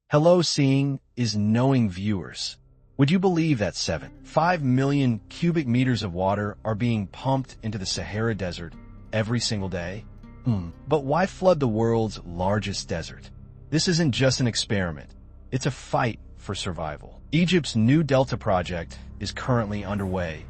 Hello, seeing is knowing viewers. Would you believe that 7.5 million cubic meters of water are being pumped into the Sahara Desert every single day? But why flood the world's largest desert? This isn't just an experiment. It's a fight for survival. Egypt's new Delta project is currently underway,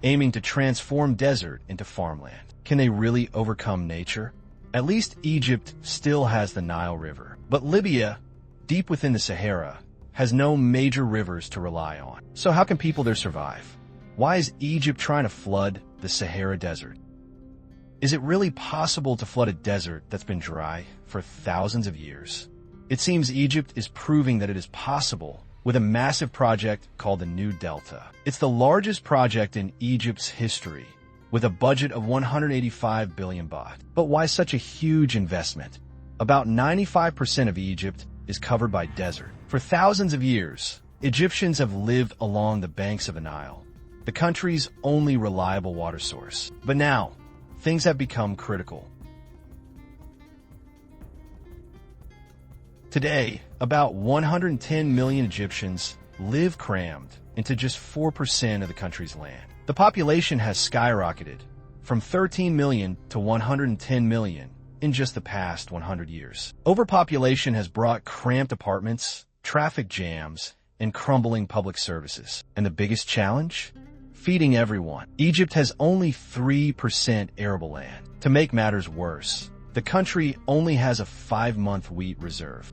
aiming to transform desert into farmland. Can they really overcome nature? At least Egypt still has the Nile River. But Libya, deep within the Sahara, has no major rivers to rely on. So how can people there survive? Why is Egypt trying to flood the Sahara Desert? Is it really possible to flood a desert that's been dry for thousands of years? It seems Egypt is proving that it is possible with a massive project called the New Delta. It's the largest project in Egypt's history, with a budget of 185 billion baht. But why such a huge investment? About 95% of Egypt is covered by desert. For thousands of years, Egyptians have lived along the banks of the Nile, the country's only reliable water source. But now, things have become critical. Today, about 110 million Egyptians live crammed into just 4% of the country's land. The population has skyrocketed from 13 million to 110 million in just the past 100 years. Overpopulation has brought cramped apartments, traffic jams, and crumbling public services. And the biggest challenge? Feeding everyone. Egypt has only 3% arable land. To make matters worse, the country only has a 5-month wheat reserve.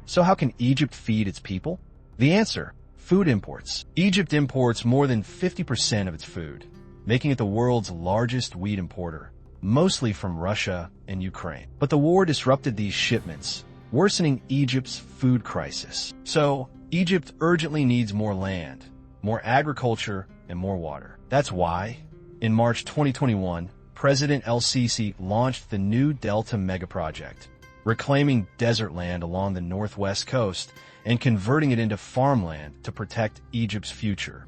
So how can Egypt feed its people? The answer: food imports. Egypt imports more than 50% of its food, making it the world's largest wheat importer, mostly from Russia and Ukraine. But the war disrupted these shipments, worsening Egypt's food crisis. So, Egypt urgently needs more land, more agriculture, and more water. That's why, in March 2021, President El-Sisi launched the New Delta mega project, reclaiming desert land along the northwest coast and converting it into farmland to protect Egypt's future.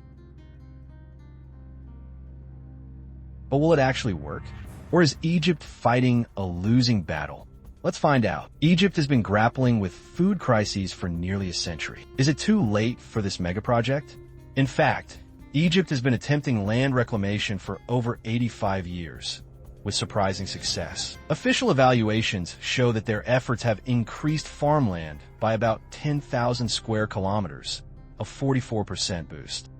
But will it actually work? Or is Egypt fighting a losing battle? Let's find out. Egypt has been grappling with food crises for nearly a century. Is it too late for this mega project? In fact, Egypt has been attempting land reclamation for over 85 years, with surprising success. Official evaluations show that their efforts have increased farmland by about 10,000 square kilometers, a 44% boost.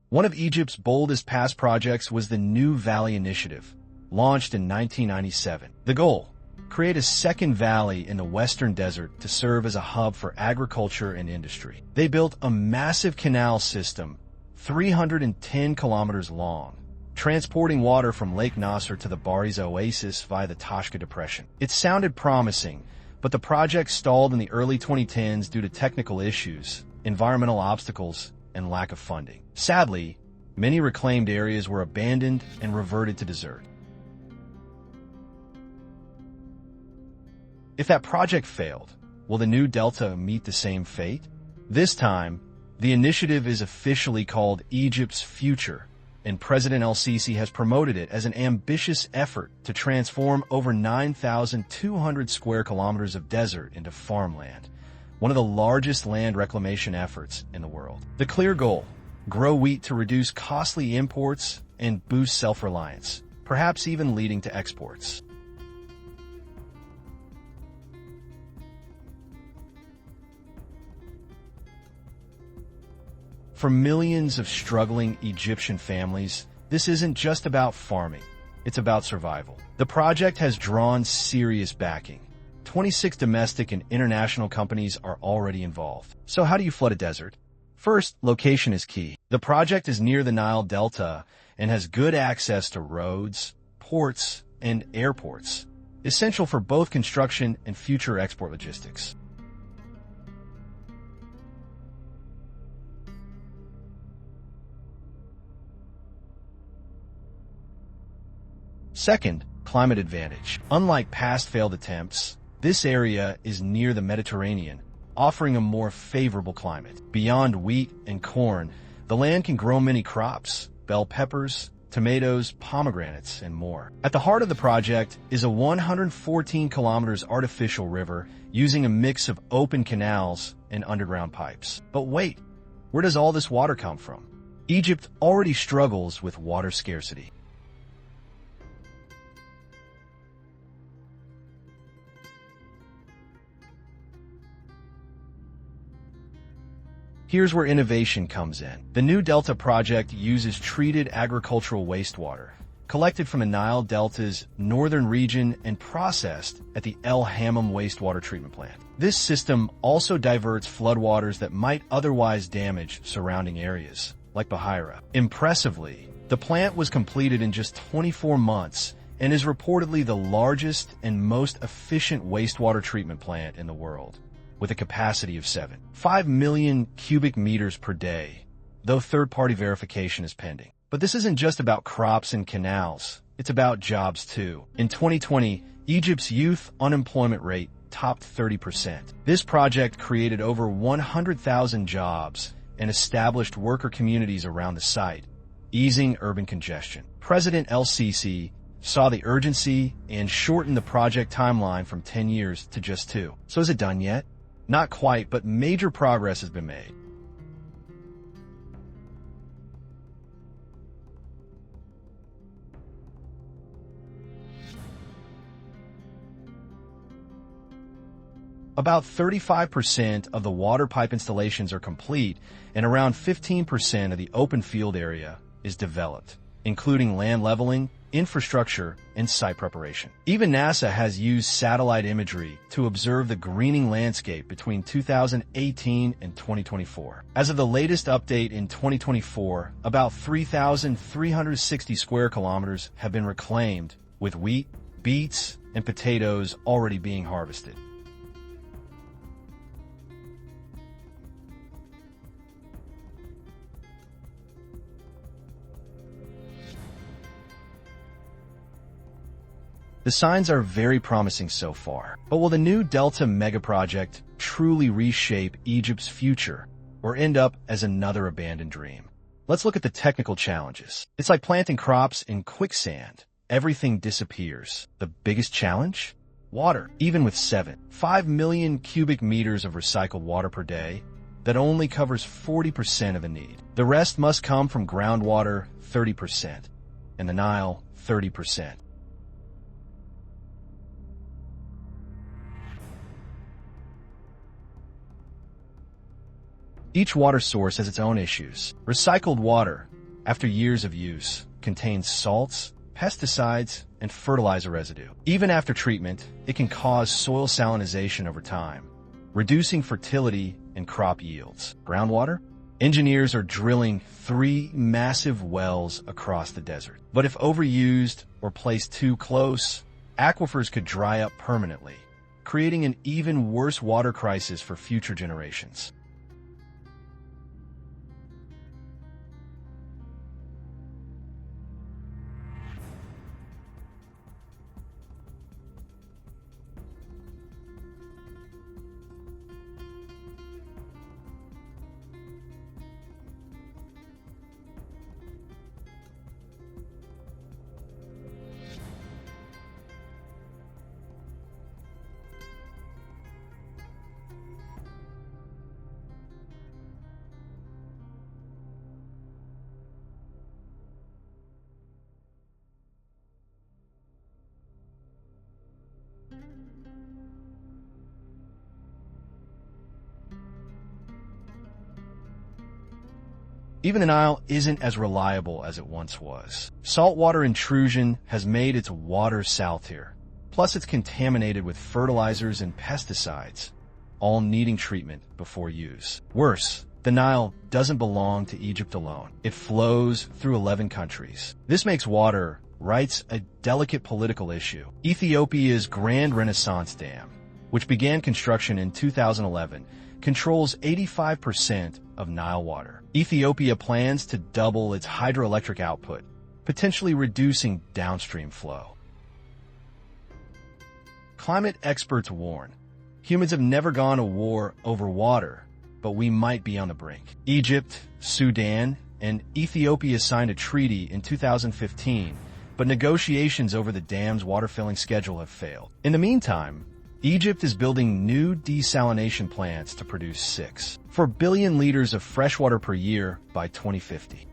One of Egypt's boldest past projects was the New Valley Initiative, launched in 1997. The goal: create a second valley in the western desert to serve as a hub for agriculture and industry. They built a massive canal system, 310 kilometers long, transporting water from Lake Nasser to the Bari's oasis via the Toshka Depression. It sounded promising, but the project stalled in the early 2010s due to technical issues, environmental obstacles, and lack of funding. Sadly, many reclaimed areas were abandoned and reverted to desert. If that project failed, will the New Delta meet the same fate? This time, the initiative is officially called Egypt's Future, and President El-Sisi has promoted it as an ambitious effort to transform over 9,200 square kilometers of desert into farmland, one of the largest land reclamation efforts in the world. The clear goal: grow wheat to reduce costly imports and boost self-reliance, perhaps even leading to exports. For millions of struggling Egyptian families, this isn't just about farming, it's about survival. The project has drawn serious backing. 26 domestic and international companies are already involved. So how do you flood a desert? First, location is key. The project is near the Nile Delta and has good access to roads, ports, and airports, essential for both construction and future export logistics. Second, climate advantage. Unlike past failed attempts, This area is near the Mediterranean, offering a more favorable climate. Beyond wheat and corn, the land can grow many crops: bell peppers, tomatoes, pomegranates, and more. At the heart of the project is a 114 kilometers artificial river using a mix of open canals and underground pipes. But wait, where does all this water come from? Egypt already struggles with water scarcity. Here's where innovation comes in. The New Delta project uses treated agricultural wastewater, collected from the Nile Delta's northern region and processed at the El Hammam wastewater treatment plant. This system also diverts floodwaters that might otherwise damage surrounding areas, like Bahira. Impressively, the plant was completed in just 24 months and is reportedly the largest and most efficient wastewater treatment plant in the world, with a capacity of 7.5 million cubic meters per day, though third-party verification is pending. But this isn't just about crops and canals. It's about jobs, too. In 2020, Egypt's youth unemployment rate topped 30%. This project created over 100,000 jobs and established worker communities around the site, easing urban congestion. President El-Sisi saw the urgency and shortened the project timeline from 10 years to just 2. So is it done yet? Not quite, but major progress has been made. About 35% of the water pipe installations are complete, and around 15% of the open field area is developed, including land leveling, infrastructure, and site preparation. Even NASA has used satellite imagery to observe the greening landscape between 2018 and 2024. As of the latest update in 2024, about 3,360 square kilometers have been reclaimed, with wheat, beets, and potatoes already being harvested. The signs are very promising so far, but will the new Delta megaproject truly reshape Egypt's future, or end up as another abandoned dream? Let's look at the technical challenges. It's like planting crops in quicksand. Everything disappears. The biggest challenge? Water. Even with 7.5 million cubic meters of recycled water per day, that only covers 40% of the need. The rest must come from groundwater, 30%, and the Nile, 30%. Each water source has its own issues. Recycled water, after years of use, contains salts, pesticides, and fertilizer residue. Even after treatment, it can cause soil salinization over time, reducing fertility and crop yields. Groundwater? Engineers are drilling 3 massive wells across the desert. But if overused or placed too close, aquifers could dry up permanently, creating an even worse water crisis for future generations. Even the Nile isn't as reliable as it once was. Saltwater intrusion has made its water saltier. Plus, it's contaminated with fertilizers and pesticides, all needing treatment before use. Worse, the Nile doesn't belong to Egypt alone. It flows through 11 countries. This makes water rights a delicate political issue. Ethiopia's Grand Renaissance Dam, which began construction in 2011, controls 85% of Nile water. Ethiopia plans to double its hydroelectric output, potentially reducing downstream flow. Climate experts warn. Humans have never gone to war over water, but we might be on the brink. Egypt, Sudan, and Ethiopia signed a treaty in 2015, but negotiations over the dam's water-filling schedule have failed. In the meantime, Egypt is building new desalination plants to produce 4 billion liters of freshwater per year by 2050.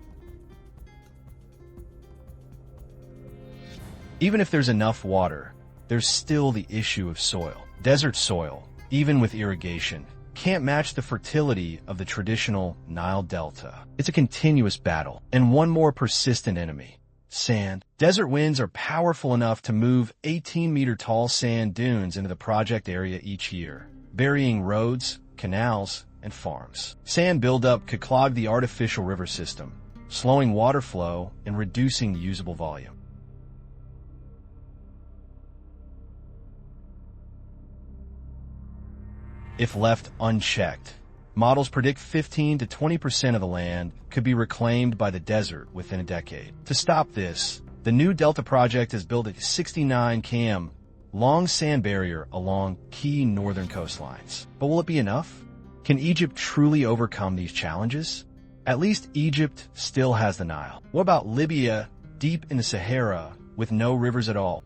Even if there's enough water, there's still the issue of soil. Desert soil, even with irrigation, can't match the fertility of the traditional Nile Delta. It's a continuous battle, and one more persistent enemy: sand. Desert winds are powerful enough to move 18-meter-tall sand dunes into the project area each year, burying roads, canals, and farms. Sand buildup could clog the artificial river system, slowing water flow and reducing usable volume. If left unchecked, models predict 15 to 20% of the land could be reclaimed by the desert within a decade. To stop this, the new Delta project has built a 69 km long sand barrier along key northern coastlines. But will it be enough? Can Egypt truly overcome these challenges? At least Egypt still has the Nile. What about Libya, deep in the Sahara, with no rivers at all?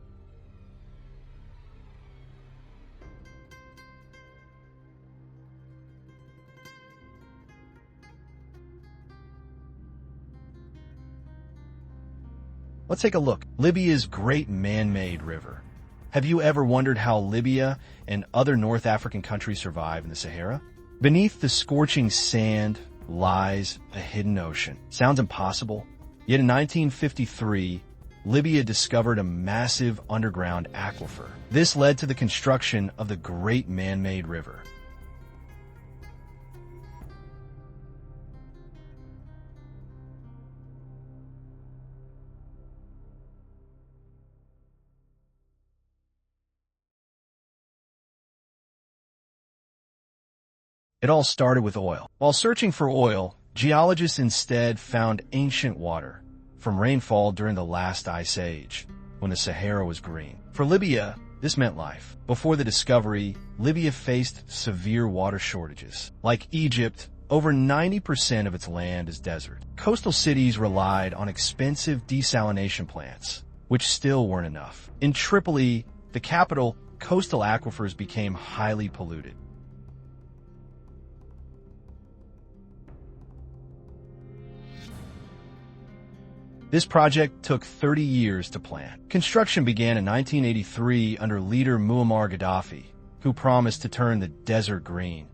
Let's take a look. Libya's great man-made river. Have you ever wondered how Libya and other North African countries survive in the Sahara? Beneath the scorching sand lies a hidden ocean. Sounds impossible? Yet in 1953, Libya discovered a massive underground aquifer. This led to the construction of the Great Man-Made River. It all started with oil. While searching for oil, geologists instead found ancient water from rainfall during the last ice age, when the Sahara was green. For Libya, this meant life. Before the discovery, Libya faced severe water shortages. Like Egypt, over 90% of its land is desert. Coastal cities relied on expensive desalination plants, which still weren't enough. In Tripoli, the capital, coastal aquifers became highly polluted. This project took 30 years to plan. Construction began in 1983 under leader Muammar Gaddafi, who promised to turn the desert green,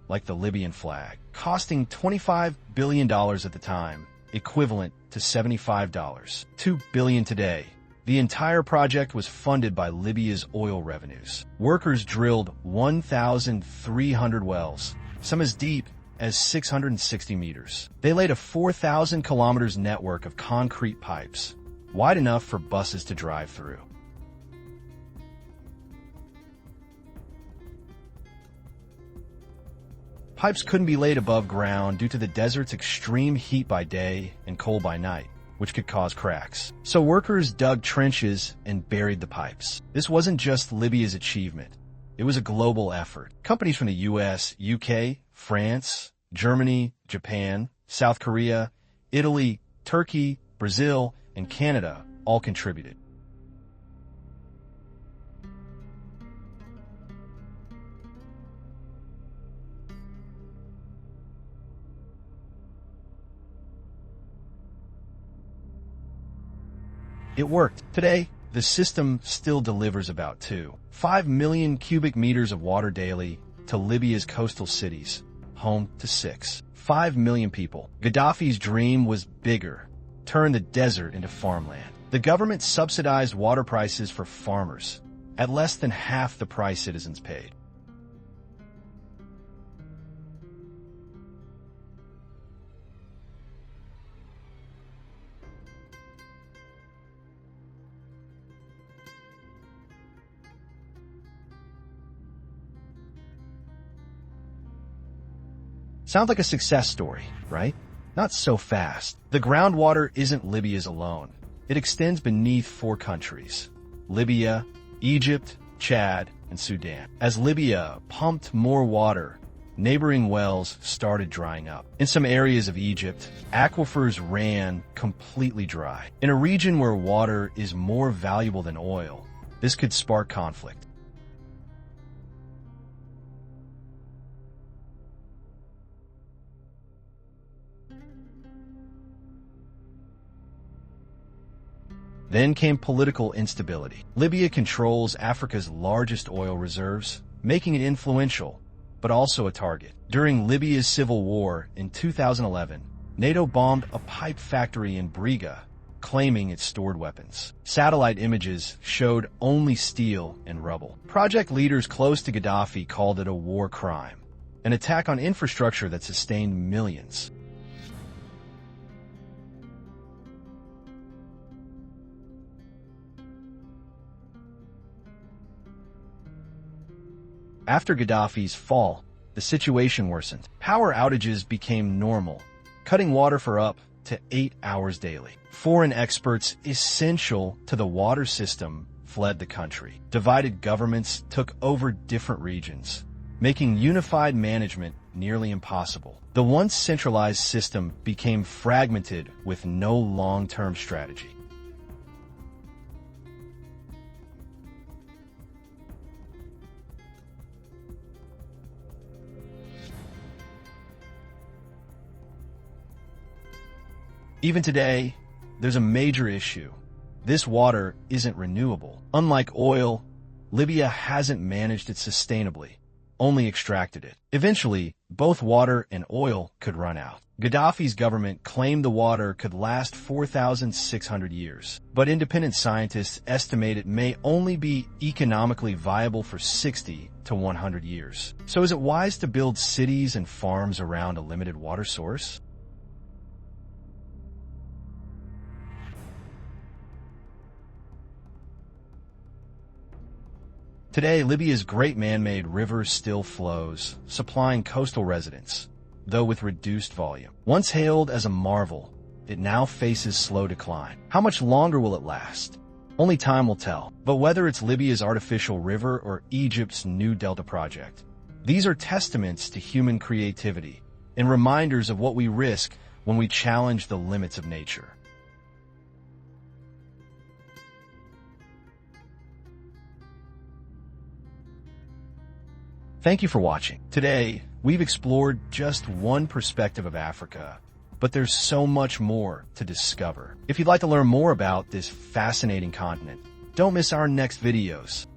like the Libyan flag, costing $25 billion at the time, equivalent to $75. $2 billion today. The entire project was funded by Libya's oil revenues. Workers drilled 1,300 wells, some as deep as 660 meters. They laid a 4,000 kilometers network of concrete pipes, wide enough for buses to drive through. Pipes couldn't be laid above ground due to the desert's extreme heat by day and cold by night, which could cause cracks. So workers dug trenches and buried the pipes. This wasn't just Libya's achievement. It was a global effort. Companies from the US, UK, France, Germany, Japan, South Korea, Italy, Turkey, Brazil, and Canada all contributed. It worked. Today, the system still delivers about 5 million cubic meters of water daily to Libya's coastal cities, home to 5 million people. Gaddafi's dream was bigger: turn the desert into farmland. The government subsidized water prices for farmers at less than half the price citizens paid. Sounds like a success story, right? Not so fast. The groundwater isn't Libya's alone. It extends beneath 4 countries: Libya, Egypt, Chad, and Sudan. As Libya pumped more water, neighboring wells started drying up. In some areas of Egypt, aquifers ran completely dry. In a region where water is more valuable than oil, this could spark conflict. Then came political instability. Libya controls Africa's largest oil reserves, making it influential, but also a target. During Libya's civil war in 2011, NATO bombed a pipe factory in Briga, claiming it stored weapons. Satellite images showed only steel and rubble. Project leaders close to Gaddafi called it a war crime, an attack on infrastructure that sustained millions. After Gaddafi's fall, the situation worsened. Power outages became normal, cutting water for up to 8 hours daily. Foreign experts essential to the water system fled the country. Divided governments took over different regions, making unified management nearly impossible. The once centralized system became fragmented with no long-term strategy. Even today, there's a major issue. This water isn't renewable. Unlike oil, Libya hasn't managed it sustainably, only extracted it. Eventually, both water and oil could run out. Gaddafi's government claimed the water could last 4,600 years, but independent scientists estimate it may only be economically viable for 60 to 100 years. So is it wise to build cities and farms around a limited water source? Today, Libya's great man-made river still flows, supplying coastal residents, though with reduced volume. Once hailed as a marvel, it now faces slow decline. How much longer will it last? Only time will tell. But whether it's Libya's artificial river or Egypt's new Delta project, these are testaments to human creativity and reminders of what we risk when we challenge the limits of nature. Thank you for watching. Today, we've explored just one perspective of Africa, but there's so much more to discover. If you'd like to learn more about this fascinating continent, don't miss our next videos.